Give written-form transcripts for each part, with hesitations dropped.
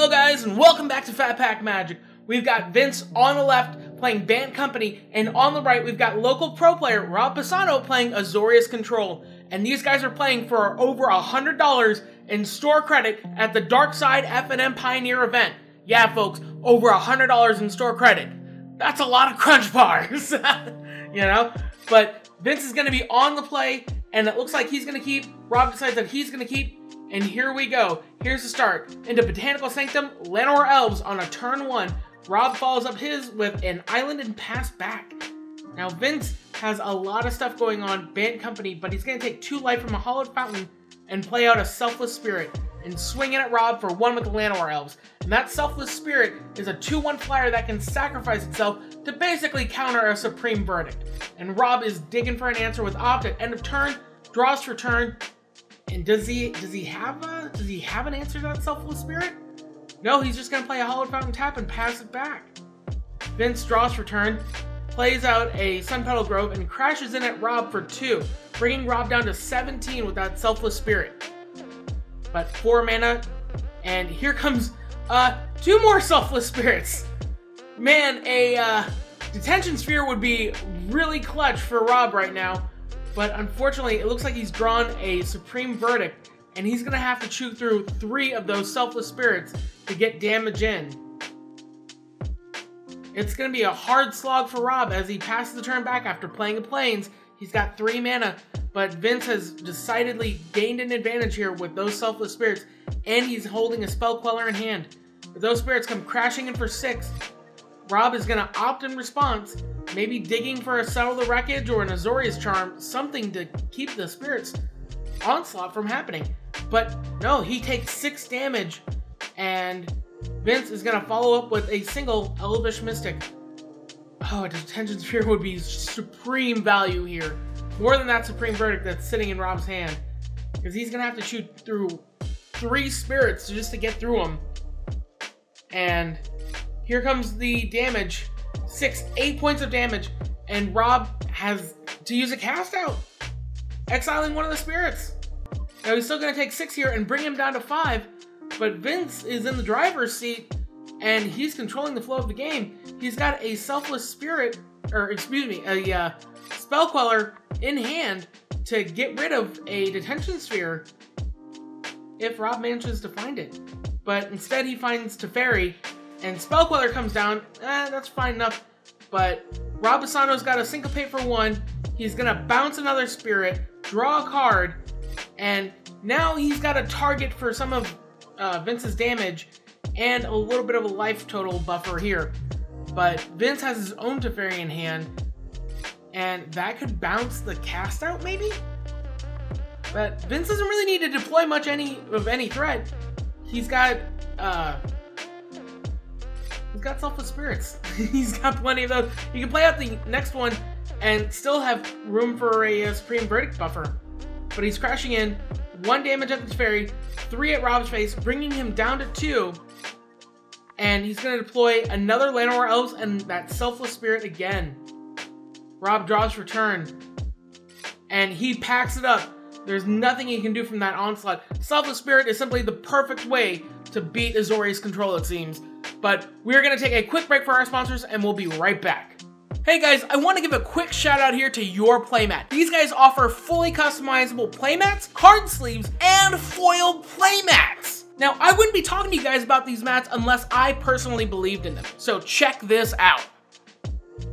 Hello guys, and welcome back to Phat Pack Magic. We've got Vince on the left playing Bant Company, and on the right we've got local pro player Rob Pisano playing Azorius Control. And these guys are playing for over $100 in store credit at the Darkside F&M Pioneer event. Yeah folks, over $100 in store credit. That's a lot of crunch bars, you know? But Vince is going to be on the play, and it looks like he's going to keep. Rob decides that he's going to keep. And here we go. Here's the start. Into Botanical Sanctum, Llanowar Elves on a turn 1. Rob follows up his with an Island and pass back. Now Vince has a lot of stuff going on, Bant Company, but he's going to take 2 life from a Hollowed Fountain and play out a Selfless Spirit and swing in at Rob for 1 with the Llanowar Elves. And that Selfless Spirit is a 2/1 flyer that can sacrifice itself to basically counter a Supreme Verdict. And Rob is digging for an answer with Opt at end of turn, draws for turn. And does he have an answer to that Selfless Spirit? No, he's just gonna play a Hollowed Fountain tap and pass it back. Vince draws for turn, plays out a Sun Petal Grove, and crashes in at Rob for 2, bringing Rob down to 17 with that Selfless Spirit. But 4 mana, and here comes 2 more Selfless Spirits. Man, a Detention Sphere would be really clutch for Rob right now. But unfortunately, it looks like he's drawn a Supreme Verdict, and he's going to have to chew through 3 of those Selfless Spirits to get damage in. It's going to be a hard slog for Rob as he passes the turn back after playing a Plains. He's got 3 mana, but Vince has decidedly gained an advantage here with those Selfless Spirits, and he's holding a Spell Queller in hand. But those spirits come crashing in for 6. Rob is going to opt in response, maybe digging for a Settle the Wreckage or an Azorius Charm, something to keep the Spirit's onslaught from happening. But no, he takes 6 damage, and Vince is going to follow up with a single Elvish Mystic. Oh, a Detention Sphere would be supreme value here. More than that Supreme Verdict that's sitting in Rob's hand. Because he's going to have to shoot through 3 spirits just to get through them. And here comes the damage. 8 points of damage, and Rob has to use a cast out, exiling one of the spirits. Now he's still going to take 6 here and bring him down to 5, but Vince is in the driver's seat, and he's controlling the flow of the game. He's got a Selfless Spirit, or excuse me, a Spell Queller in hand to get rid of a Detention Sphere if Rob manages to find it. But instead he finds Teferi, and Spell Queller comes down. That's fine enough. But Rob Pisano's got a Syncopate for 1. He's going to bounce another spirit, draw a card, and now he's got a target for some of Vince's damage and a little bit of a life total buffer here. But Vince has his own Teferi in hand, and that could bounce the cast out maybe? But Vince doesn't really need to deploy much of any threat. He's got Selfless Spirits. He's got plenty of those. You can play out the next one and still have room for a Supreme Verdict buffer. But he's crashing in. 1 damage at the Teferi, 3 at Rob's face, bringing him down to 2. And he's going to deploy another Llanowar Elves and that Selfless Spirit again. Rob draws for turn. And he packs it up. There's nothing he can do from that onslaught. Selfless Spirit is simply the perfect way to beat Azorius Control, it seems. But we're going to take a quick break for our sponsors, and we'll be right back. Hey guys, I want to give a quick shout out here to Your Playmat. These guys offer fully customizable playmats, card sleeves, and foil playmats. Now, I wouldn't be talking to you guys about these mats unless I personally believed in them. So check this out.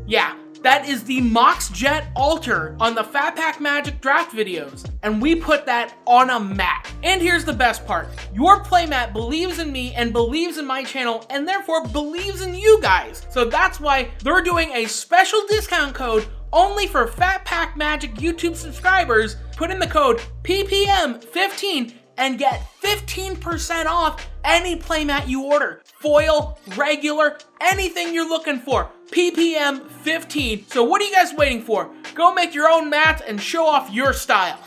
Yeah, that is the Mox Jet Altar on the Phat Pack Magic draft videos, and we put that on a mat. And here's the best part. Your playmat believes in me and believes in my channel, and therefore believes in you guys. So that's why they're doing a special discount code only for Phat Pack Magic YouTube subscribers. Put in the code PPM15 and get 15% off any playmat you order. Foil, regular, anything you're looking for. PPM 15. So what are you guys waiting for? Go make your own mats and show off your style.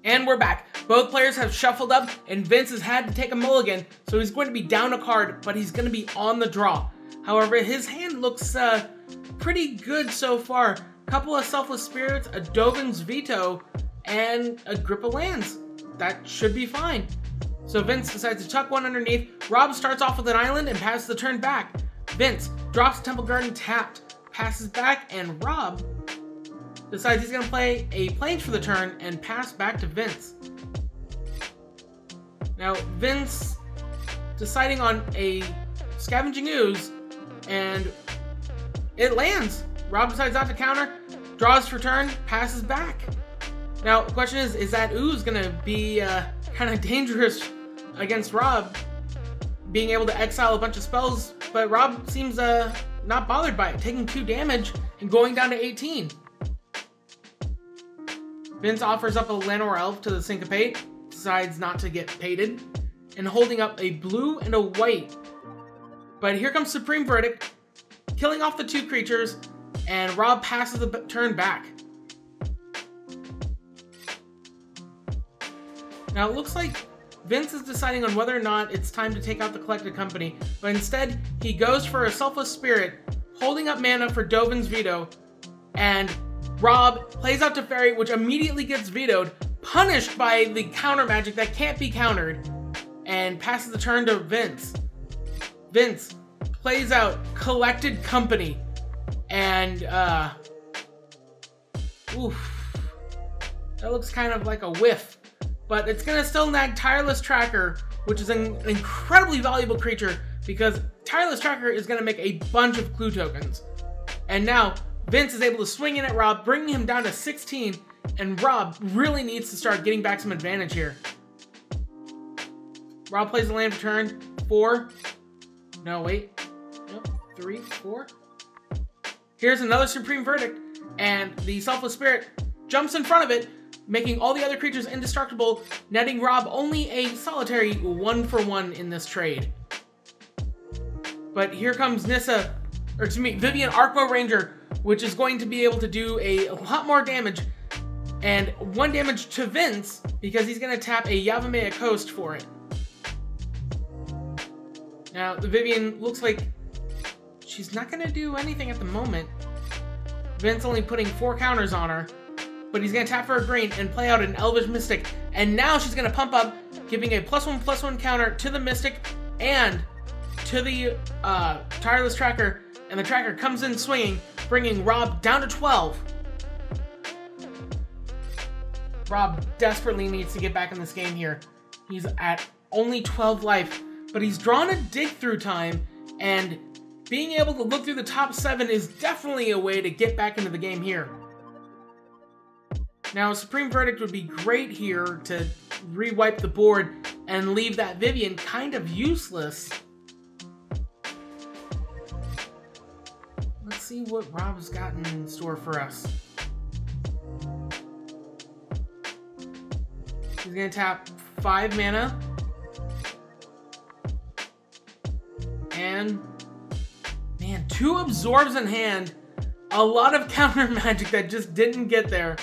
And we're back. Both players have shuffled up, and Vince has had to take a mulligan, so he's going to be down a card, but he's going to be on the draw. However, his hand looks pretty good so far. Couple of Selfless Spirits, a Dovin's Veto, and a Grip of Lands. That should be fine. So Vince decides to tuck one underneath. Rob starts off with an island and passes the turn back. Vince drops Temple Garden tapped, passes back, and Rob decides he's going to play a Plains for the turn and pass back to Vince. Now, Vince deciding on a Scavenging Ooze, and it lands. Rob decides not to counter, draws for turn, passes back. Now, the question is that Ooze going to be kind of dangerous against Rob, being able to exile a bunch of spells, but Rob seems not bothered by it, taking 2 damage and going down to 18. Vince offers up a Llanowar Elf to the Syncopate, decides not to get pated, and holding up a blue and a white. But here comes Supreme Verdict, killing off the 2 creatures, and Rob passes the turn back. Now it looks like Vince is deciding on whether or not it's time to take out the Collected Company, but instead he goes for a Selfless Spirit, holding up mana for Dovin's Veto, and Rob plays out Teferi, which immediately gets vetoed, punished by the counter magic that can't be countered, and passes the turn to Vince. Vince plays out Collected Company, and oof, that looks kind of like a whiff. But it's going to still nag Tireless Tracker, which is an incredibly valuable creature, because Tireless Tracker is going to make a bunch of clue tokens. And now, Vince is able to swing in at Rob, bringing him down to 16, and Rob really needs to start getting back some advantage here. Rob plays the land for turn. 4. No, wait. Nope. 3, 4. Here's another Supreme Verdict, and the Selfless Spirit jumps in front of it, making all the other creatures indestructible, netting Rob only a solitary 1-for-1 in this trade. But here comes Vivian Arcbow Ranger, which is going to be able to do a lot more damage, and 1 damage to Vince, because he's going to tap a Yavimaya Coast for it. Now, the Vivian looks like she's not going to do anything at the moment. Vince only putting 4 counters on her, but he's going to tap for a green and play out an Elvish Mystic, and now she's going to pump up, giving a +1/+1 counter to the Mystic and to the Tireless Tracker, and the Tracker comes in swinging, bringing Rob down to 12. Rob desperately needs to get back in this game here. He's at only 12 life, but he's drawn a Dig Through Time, and being able to look through the top 7 is definitely a way to get back into the game here. Now, Supreme Verdict would be great here to re-wipe the board and leave that Vivian kind of useless. Let's see what Rob's gotten in store for us. He's going to tap 5 mana. And, man, 2 absorbs in hand. A lot of counter magic that just didn't get there.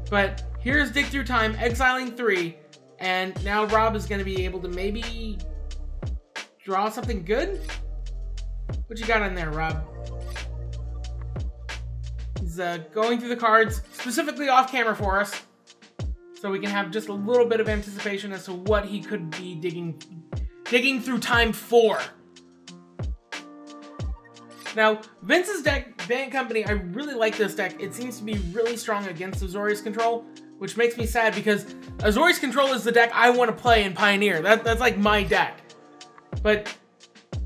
But here's Dig Through Time, exiling 3. And now Rob is going to be able to maybe draw something good? What you got in there, Rob? He's going through the cards, specifically off camera for us, so we can have just a little bit of anticipation as to what he could be digging through time for. Now, Vince's deck, Bant Company, I really like this deck. It seems to be really strong against Azorius Control, which makes me sad because Azorius Control is the deck I want to play in Pioneer. That's like my deck. But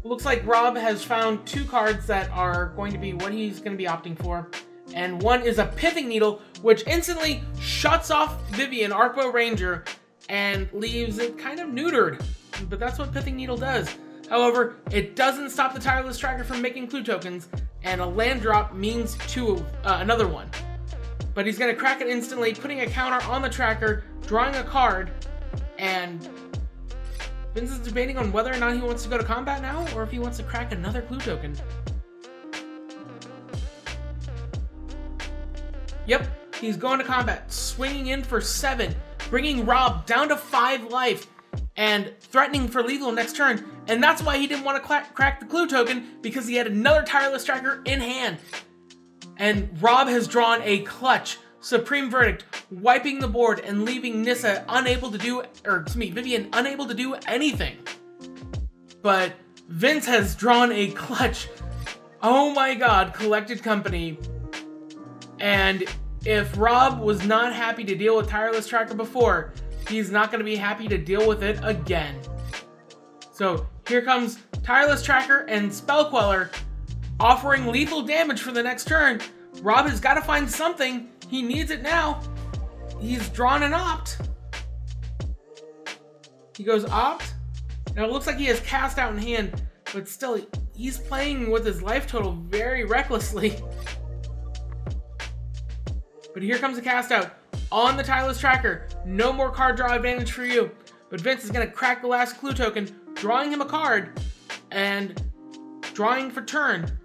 looks like Rob has found 2 cards that are going to be what he's going to be opting for. And one is a Pithing Needle, which instantly shuts off Vivian Arcbow Ranger and leaves it kind of neutered. But that's what Pithing Needle does. However, it doesn't stop the Tireless Tracker from making clue tokens, and a land drop means another one. But he's going to crack it instantly, putting a counter on the Tracker, drawing a card, and Vince is debating on whether or not he wants to go to combat now, or if he wants to crack another clue token. Yep, he's going to combat, swinging in for 7, bringing Rob down to 5 life, and threatening for lethal next turn. And that's why he didn't want to crack the clue token, because he had another Tireless Tracker in hand. And Rob has drawn a clutch Supreme Verdict, wiping the board and leaving Nissa unable to do, Vivian unable to do anything. But Vince has drawn a clutch, oh my god, Collected Company. And if Rob was not happy to deal with Tireless Tracker before, he's not going to be happy to deal with it again. So here comes Tireless Tracker and Spell Queller, offering lethal damage for the next turn. Rob has got to find something. He needs it now. He's drawn an Opt. He goes Opt. Now it looks like he has Cast Out in hand, but still, he's playing with his life total very recklessly. But here comes the Cast Out on the Tireless Tracker. No more card draw advantage for you. But Vince is going to crack the last clue token, drawing him a card and drawing for turn.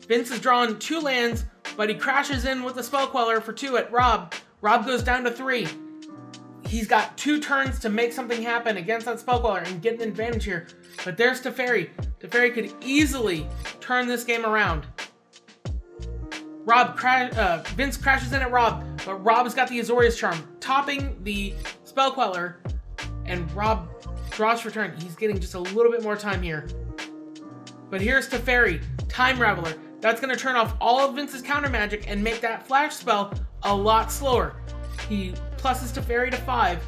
Vince has drawn 2 lands, but he crashes in with the Spell Queller for 2 at Rob. Rob goes down to 3. He's got 2 turns to make something happen against that Spell Queller and get an advantage here. But there's Teferi. Teferi could easily turn this game around. Vince crashes in at Rob, but Rob's got the Azorius Charm, topping the Spell Queller, and Rob draws for turn. He's getting just a little bit more time here. But here's Teferi, Time Raveler. That's going to turn off all of Vince's counter magic and make that flash spell a lot slower. He pluses Teferi to 5.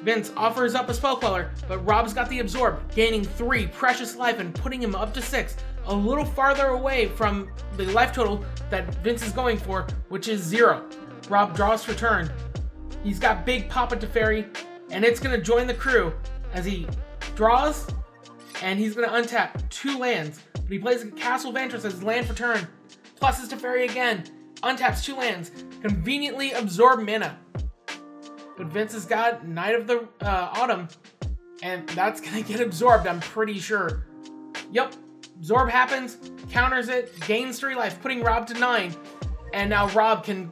Vince offers up a Spell Queller, but Rob's got the Absorb, gaining 3 precious life and putting him up to 6, a little farther away from the life total that Vince is going for, which is 0. Rob draws for turn. He's got Big Papa Teferi, and it's going to join the crew as he draws, and he's going to untap 2 lands. But he plays Castle Vantress as his land for turn. Pluses Teferi again. Untaps 2 lands. Conveniently absorb mana. But Vince has got Knight of the Autumn. And that's going to get absorbed, I'm pretty sure. Yep. Absorb happens. Counters it. Gains 3 life, putting Rob to 9. And now Rob can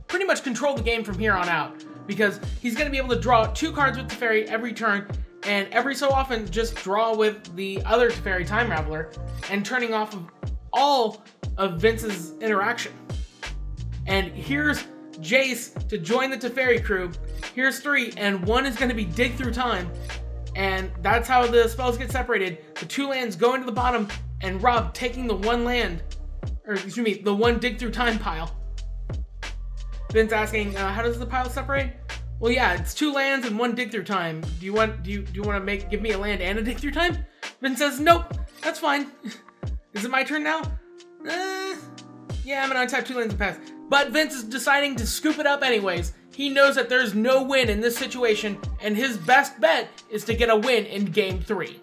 pretty much control the game from here on out. Because he's going to be able to draw 2 cards with Teferi every turn. And every so often, just draw with the other Teferi Time Raveler and turning off of all of Vince's interaction. And here's Jace to join the Teferi crew. Here's 3, and 1 is going to be Dig Through Time. And that's how the spells get separated. The 2 lands go into the bottom, and Rob taking the 1 land, or excuse me, the 1 Dig Through Time pile. Vince asking, how does the pile separate? Well, yeah, it's 2 lands and 1 Dig Through Time. Do you want to give me a land and a Dig Through Time? Vince says, nope, that's fine. Is it my turn now? Yeah, I'm gonna untap 2 lands and pass. But Vince is deciding to scoop it up anyways. He knows that there's no win in this situation, and his best bet is to get a win in Game 3.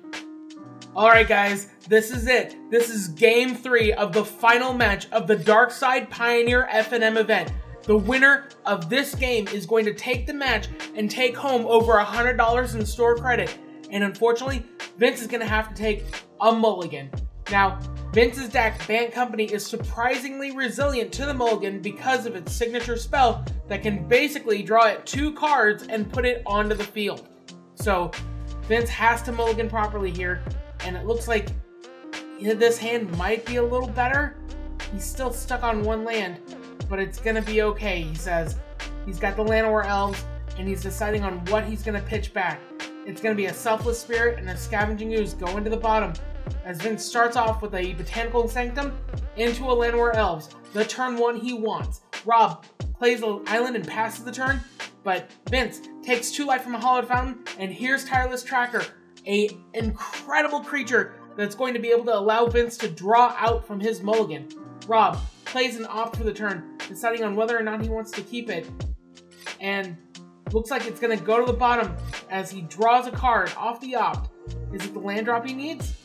Alright guys, this is it. This is Game 3 of the final match of the Darkside Pioneer F&M event. The winner of this game is going to take the match and take home over $100 in store credit. And unfortunately, Vince is going to have to take a mulligan. Now, Vince's deck, Bant Company, is surprisingly resilient to the mulligan because of its signature spell that can basically draw it 2 cards and put it onto the field. So, Vince has to mulligan properly here, and it looks like this hand might be a little better. He's still stuck on 1 land, but it's gonna be okay, he says. He's got the Llanowar Elves, and he's deciding on what he's gonna pitch back. It's gonna be a Selfless Spirit and a Scavenging Ooze go into the bottom, as Vince starts off with a Botanical Sanctum into a Llanowar Elves, the turn 1 he wants. Rob plays the island and passes the turn, but Vince takes 2 life from a Hallowed Fountain, and here's Tireless Tracker, a incredible creature that's going to be able to allow Vince to draw out from his mulligan. Rob plays an Opt for the turn, deciding on whether or not he wants to keep it, and looks like it's going to go to the bottom as he draws a card off the Opt. Is it the land drop he needs?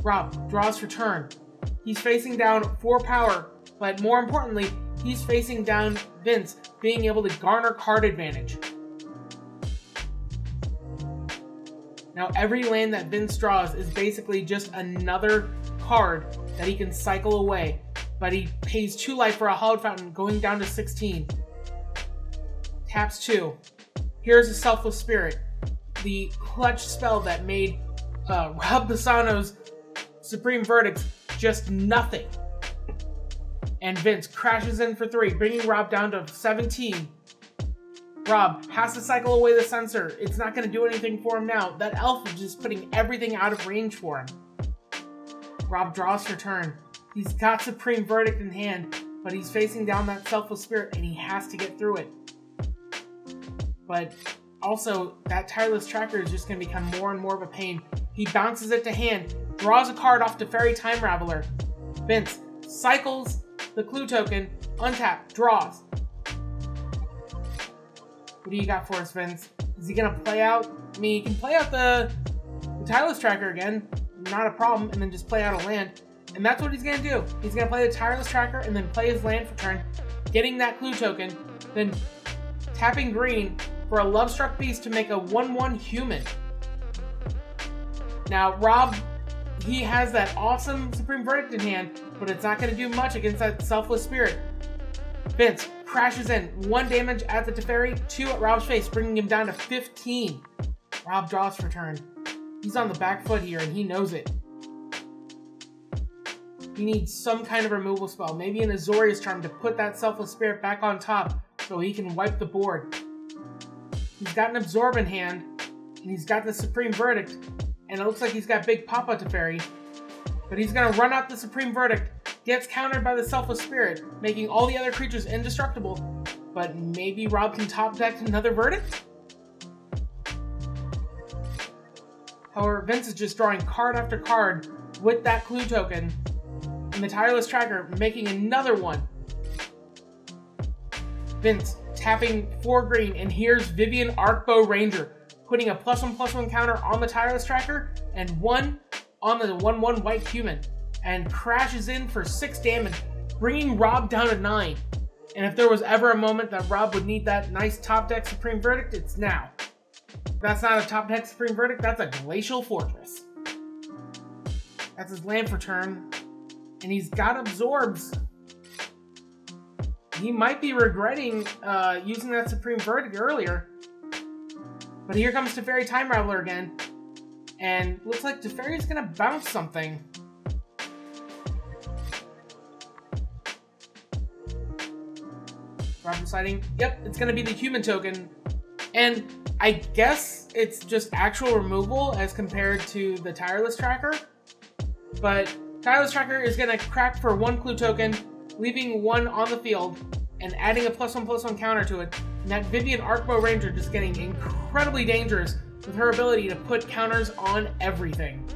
Rob draws for turn. He's facing down 4 power, but more importantly, he's facing down Vince being able to garner card advantage. Now every land that Vince draws is basically just another card that he can cycle away, but he pays 2 life for a Hallowed Fountain going down to 16. Taps 2. Here's a Selfless Spirit, the clutch spell that made Rob Bassano's Supreme Verdict just nothing. And Vince crashes in for 3, bringing Rob down to 17. Rob has to cycle away the sensor. It's not going to do anything for him now. That elf is just putting everything out of range for him. Rob draws for turn. He's got Supreme Verdict in hand, but he's facing down that Selfless Spirit, and he has to get through it. But also, that Tireless Tracker is just going to become more and more of a pain. He bounces it to hand, draws a card off Teferi Time Raveler. Vince cycles the clue token, untap, draws. What do you got for us, Vince? Is he going to play out? I mean, he can play out the Tireless Tracker again, not a problem, and then just play out a land. And that's what he's going to do. He's going to play the Tireless Tracker and then play his land for turn, getting that clue token, then tapping green for a Lovestruck Beast to make a 1/1 human. Now, Rob, he has that awesome Supreme Verdict in hand, but it's not going to do much against that Selfless Spirit. Vince crashes in, 1 damage at the Teferi, 2 at Rob's face, bringing him down to 15. Rob draws for turn. He's on the back foot here, and he knows it. He needs some kind of removal spell, maybe an Azorius Charm to put that Selfless Spirit back on top so he can wipe the board. He's got an Absorb in hand, and he's got the Supreme Verdict, and it looks like he's got Big Papa Teferi, but he's going to run out the Supreme Verdict, gets countered by the Selfless Spirit, making all the other creatures indestructible, but maybe Rob can top deck another Verdict? However, Vince is just drawing card after card with that clue token, and the Tireless Tracker making another one. Vince tapping 4 green, and here's Vivian Arcbow Ranger, putting a +1/+1 counter on the Tireless Tracker, and 1 on the 1/1 white human, and crashes in for 6 damage, bringing Rob down to 9. And if there was ever a moment that Rob would need that nice top deck Supreme Verdict, it's now. If that's not a top deck Supreme Verdict, that's a Glacial Fortress. That's his land for turn, and he's got Absorbs. He might be regretting using that Supreme Verdict earlier. But here comes Teferi Time Raveler again. And looks like Teferi's going to bounce something. Rob deciding, yep, it's going to be the human token. And I guess it's just actual removal as compared to the Tireless Tracker. But Tireless Tracker is going to crack for 1 clue token, leaving 1 on the field, and adding a +1/+1 counter to it. And that Vivian Arcbow Ranger just getting incredibly dangerous with her ability to put counters on everything.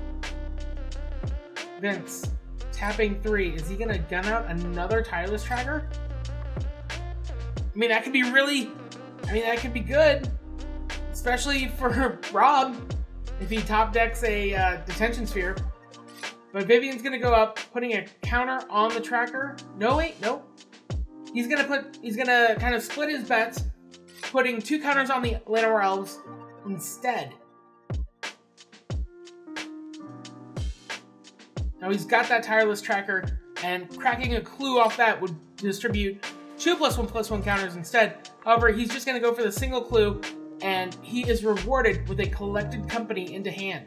Vince, tapping 3. Is he going to gun out another Tireless Tracker? I mean, that could be that could be good. Especially for Rob, if he top decks a Detention Sphere. But Vivian's going to go up, putting a counter on the tracker. No, wait, nope. He's gonna kind of split his bets, putting 2 counters on the Llanowar Elves instead. Now he's got that Tireless Tracker, and cracking a clue off that would distribute 2 +1/+1 counters instead. However, he's just gonna go for the single clue, and he is rewarded with a Collected Company into hand.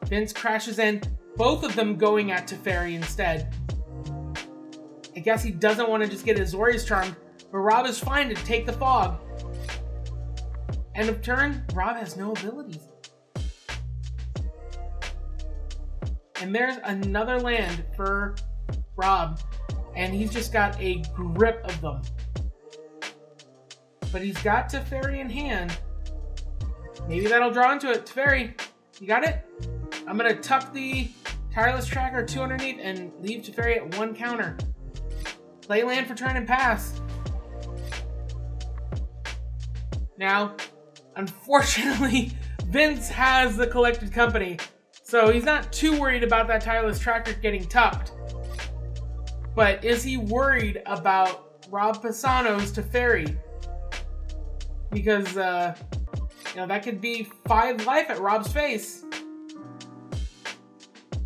Vince crashes in, both of them going at Teferi instead. I guess he doesn't want to just get Azorius Charmed, but Rob is fine to take the fog. End of turn, Rob has no abilities. And there's another land for Rob, and he's just got a grip of them. But he's got Teferi in hand. Maybe that'll draw into it. Teferi, you got it? I'm going to tuck the Tireless Tracker 2 underneath and leave Teferi at 1 counter. Play land for turn and pass. Now, unfortunately, Vince has the Collected Company, so he's not too worried about that Tireless Tracker getting tucked. But is he worried about Rob Pisano's Teferi? Because, that could be 5 life at Rob's face.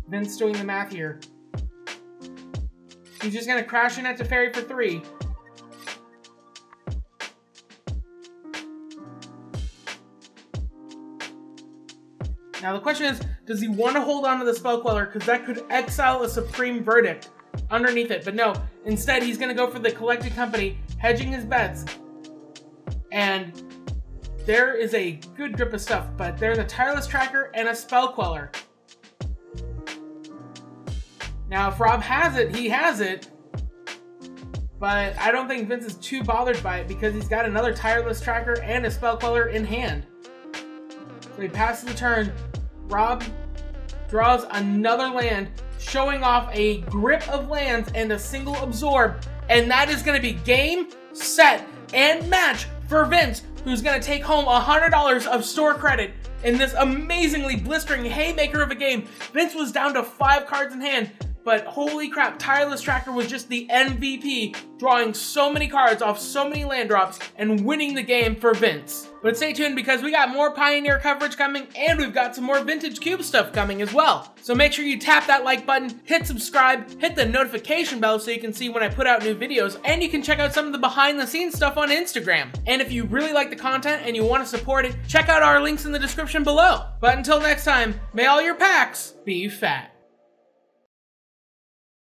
Vince doing the math here. He's just going to crash in at Teferi for 3. Now the question is, does he want to hold on to the Spell Queller? Because that could exile a Supreme Verdict underneath it. But no, instead he's going to go for the Collected Company, hedging his bets. And there is a good grip of stuff, but there's a Tireless Tracker and a Spell Queller. Now if Rob has it, he has it. But I don't think Vince is too bothered by it because he's got another Tireless Tracker and a Spell Queller in hand. So he passes the turn. Rob draws another land, showing off a grip of lands and a single absorb. And that is going to be game, set, and match for Vince, who's going to take home $100 of store credit in this amazingly blistering haymaker of a game. Vince was down to 5 cards in hand. But holy crap, Tireless Tracker was just the MVP, drawing so many cards off so many land drops and winning the game for Vince. But stay tuned because we got more Pioneer coverage coming and we've got some more Vintage Cube stuff coming as well. So make sure you tap that like button, hit subscribe, hit the notification bell so you can see when I put out new videos, and you can check out some of the behind the scenes stuff on Instagram. And if you really like the content and you want to support it, check out our links in the description below. But until next time, may all your packs be fat.